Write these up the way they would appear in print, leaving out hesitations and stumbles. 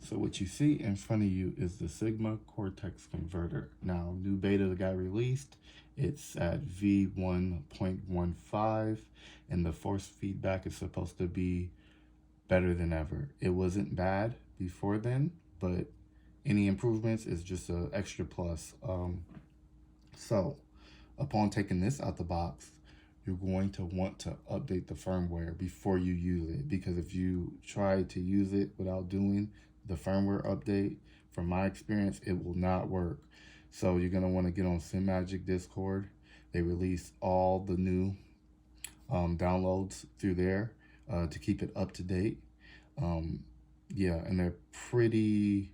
So what you see in front of you is the Sigma Cortex converter. Now, new beta that got released, it's at V1.15, and the force feedback is supposed to be better than ever. It wasn't bad before then, but any improvements is just an extra plus. So upon taking this out the box, you're going to want to update the firmware before you use it, because if you try to use it without doing the firmware update, from my experience, it will not work. So you're going to want to get on SimMagic Discord. They release all the new downloads through there to keep it up to date. Yeah, and they're pretty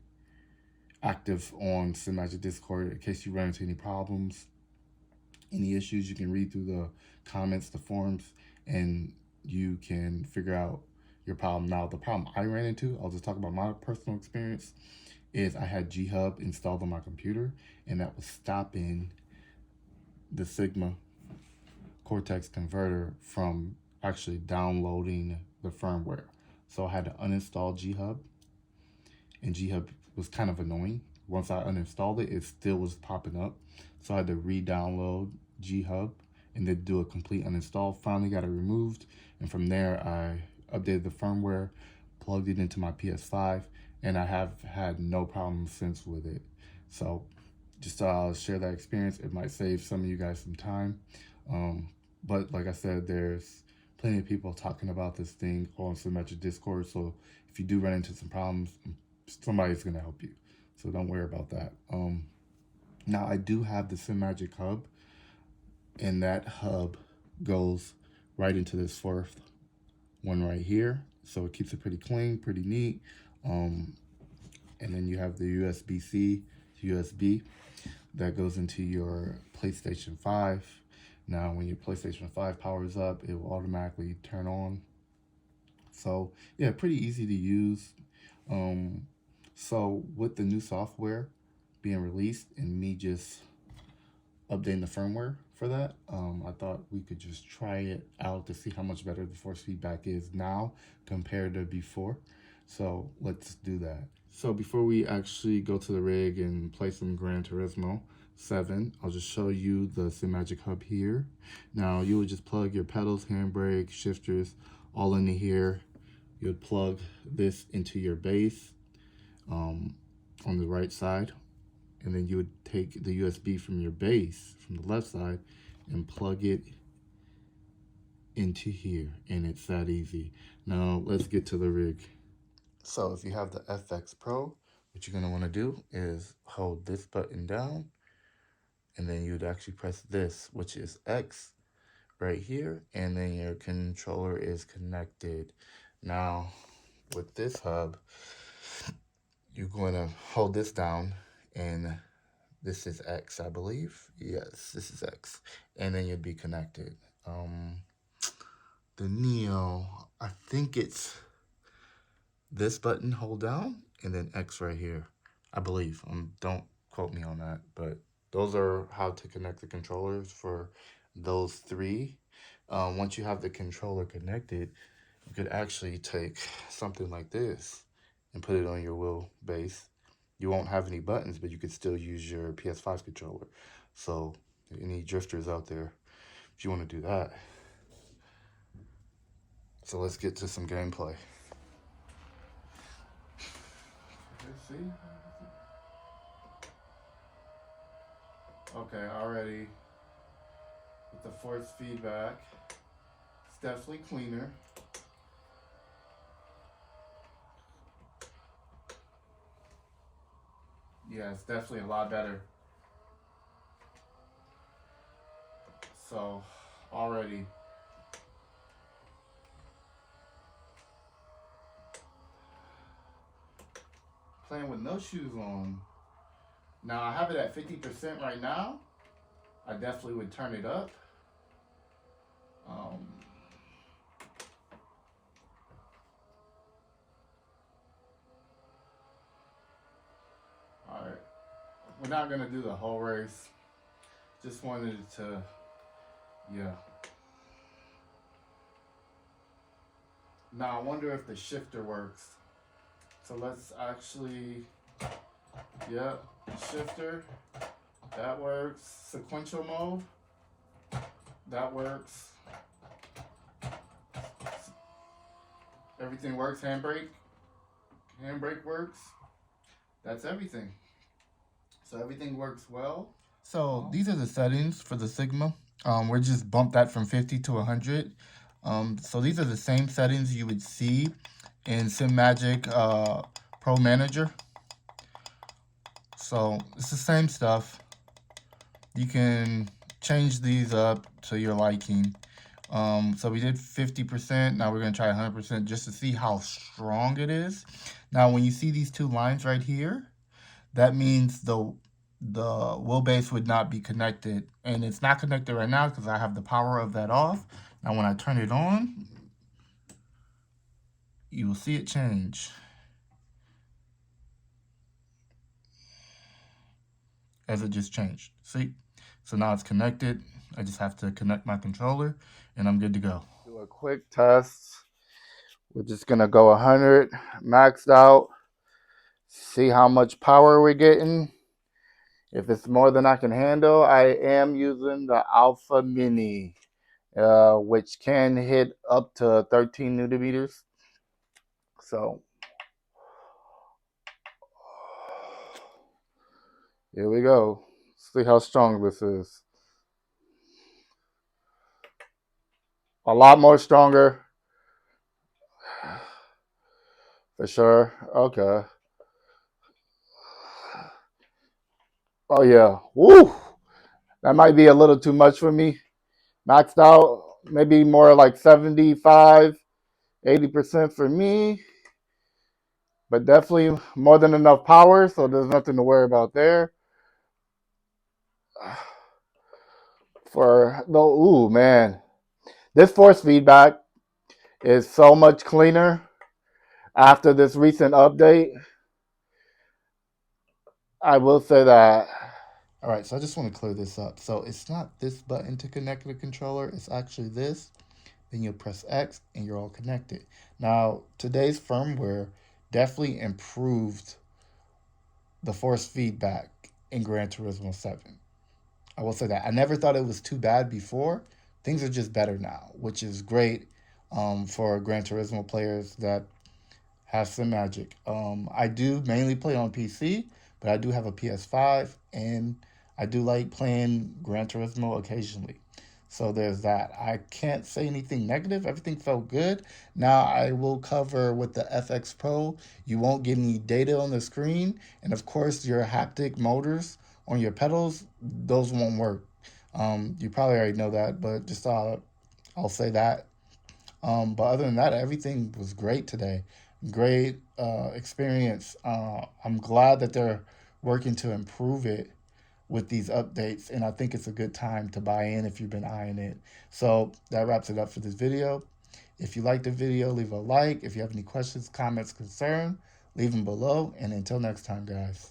active on SimMagic Discord in case you run into any problems, any issues. You can read through the comments, the forums, and you can figure out your problem. Now, the problem I ran into, I'll just talk about my personal experience, is I had G-Hub installed on my computer, and that was stopping the Sigma Cortex converter from actually downloading the firmware. So I had to uninstall G-Hub, and G-Hub was kind of annoying. Once I uninstalled it, it still was popping up. So I had to re-download G-Hub and then do a complete uninstall. Finally got it removed, and from there I updated the firmware, plugged it into my PS5, and I have had no problems since with it. So just share that experience. It might save some of you guys some time. But like I said, there's plenty of people talking about this thing on SimMagic Discord. So if you do run into some problems, somebody's gonna help you. So don't worry about that. Now I do have the SimMagic hub, and that hub goes right into this fourth one right here. So it keeps it pretty clean, pretty neat. And then you have the USB-C to USB that goes into your PlayStation 5. Now, when your PlayStation 5 powers up, it will automatically turn on. So yeah, pretty easy to use. So with the new software being released and me just updating the firmware for that, I thought we could just try it out to see how much better the force feedback is now compared to before. So let's do that. So before we actually go to the rig and play some Gran Turismo 7, I'll just show you the SimMagic hub here. Now you would just plug your pedals, handbrake, shifters all into here. You would plug this into your base on the right side, and then you would take the USB from your base from the left side and plug it into here, and it's that easy. Now let's get to the rig. So if you have the FX Pro, what you're gonna wanna do is hold this button down, and then you'd actually press this, which is X right here, and then your controller is connected. Now with this hub, you're going to hold this down, and this is X, I believe. Yes, this is X, and then you'd be connected. The Neo, I think it's this button, hold down, and then X right here, I believe. Don't quote me on that, but those are how to connect the controllers for those three. Once you have the controller connected, you could actually take something like this and put it on your wheelbase. You won't have any buttons, but you could still use your PS5 controller. So any drifters out there, if you want to do that. So let's get to some gameplay. See? Okay, already with the force feedback, it's definitely cleaner. Yeah, it's definitely a lot better. So already playing with no shoes on. Now I have it at 50% right now. I definitely would turn it up. All right, we're not gonna do the whole race. Just wanted to, yeah. Now I wonder if the shifter works. So let's actually, yep, shifter, that works. Sequential mode, that works. Everything works. Handbrake works. That's everything. So everything works well. So these are the settings for the Sigma. We're just bumped that from 50 to 100. So these are the same settings you would see in SimMagic Pro Manager. So it's the same stuff. You can change these up to your liking. So we did 50%. Now we're going to try 100% just to see how strong it is. Now, when you see these two lines right here, that means the wheelbase would not be connected. And it's not connected right now because I have the power of that off. Now, when I turn it on, you will see it change. As it just changed. See? So now it's connected. I just have to connect my controller and I'm good to go. Do a quick test. We're just going to go 100 maxed out. See how much power we're getting. If it's more than I can handle, I am using the Alpha Mini, which can hit up to 13 newton meters. So here we go. See how strong this is. A lot more stronger. For sure. Okay. Oh yeah. Woo! That might be a little too much for me. Maxed out, maybe more like 75, 80% for me. But definitely more than enough power, so there's nothing to worry about there. For the, ooh, man. This force feedback is so much cleaner after this recent update. I will say that. All right, so I just want to clear this up. So it's not this button to connect to the controller. It's actually this. Then you'll press X and you're all connected. Now, today's firmware definitely improved the force feedback in Gran Turismo 7. I will say that. I never thought it was too bad before. Things are just better now, which is great for Gran Turismo players that have some magic. I do mainly play on PC, but I do have a PS5, and I do like playing Gran Turismo occasionally. So there's that. I can't say anything negative. Everything felt good. Now I will cover with the FX Pro. You won't get any data on the screen. And of course, your haptic motors on your pedals, those won't work. You probably already know that, but just I'll say that. But other than that, everything was great today. Great experience. I'm glad that they're working to improve it with these updates, and I think it's a good time to buy in if you've been eyeing it. So that wraps it up for this video. If you liked the video, leave a like. If you have any questions, comments, concern, leave them below. And until next time, guys.